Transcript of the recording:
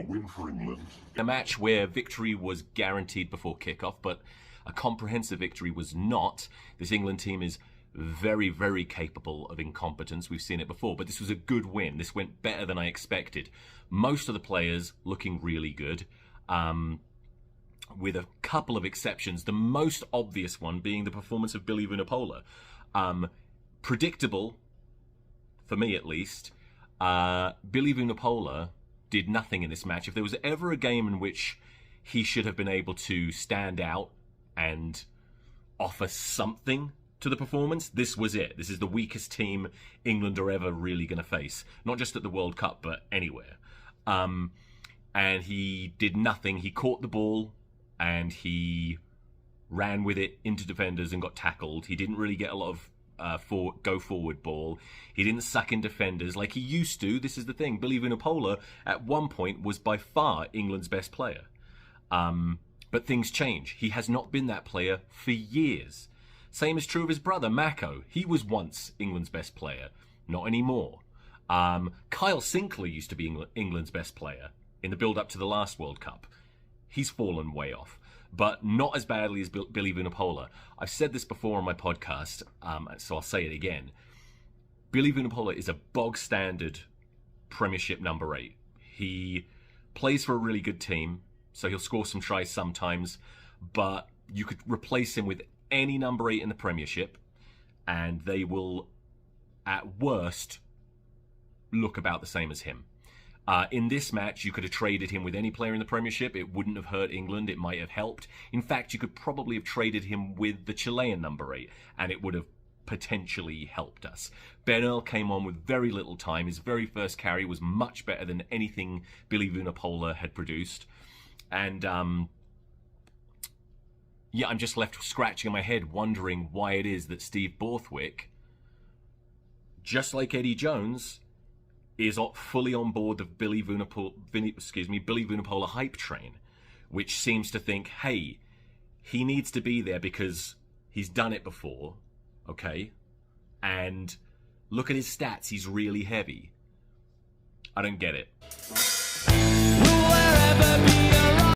A win for England. A match where victory was guaranteed before kickoff, but a comprehensive victory was not. This England team is very, very capable of incompetence. We've seen it before, but this was a good win. This went better than I expected. Most of the players looking really good, with a couple of exceptions. The most obvious one being the performance of Billy Vunipolla. Predictable, for me at least. Billy Vunipolla did nothing in this match. If there was ever a game in which he should have been able to stand out and offer something to the performance, this was it. This is the weakest team England are ever really going to face. Not just at the World Cup, but anywhere. And he did nothing. He caught the ball and he ran with it into defenders and got tackled. He didn't really get a lot of go forward ball. He didn't suck in defenders like he used to. This is the thing. Billy Vunipolla at one point was by far England's best player. But things change. He has not been that player for years. Same is true of his brother, Mako. He was once England's best player. Not anymore. Kyle Sinclair used to be England's best player in the build-up to the last World Cup. He's fallen way off, but not as badly as Billy Vunipolla. I've said this before on my podcast, so I'll say it again. Billy Vunipolla is a bog-standard Premiership number 8. He plays for a really good team, so he'll score some tries sometimes, but you could replace him with any number 8 in the Premiership, and they will, at worst, look about the same as him. In this match, you could have traded him with any player in the Premiership. It wouldn't have hurt England. It might have helped. In fact, you could probably have traded him with the Chilean number 8, and it would have potentially helped us. Ben Earl came on with very little time. His very first carry was much better than anything Billy Vunipolla had produced. And, yeah, I'm just left scratching my head wondering why it is that Steve Borthwick, just like Eddie Jones, is fully on board the Billy Vunipolla hype train, which seems to think, hey, he needs to be there because he's done it before, okay? And look at his stats, he's really heavy. I don't get it. Will there ever be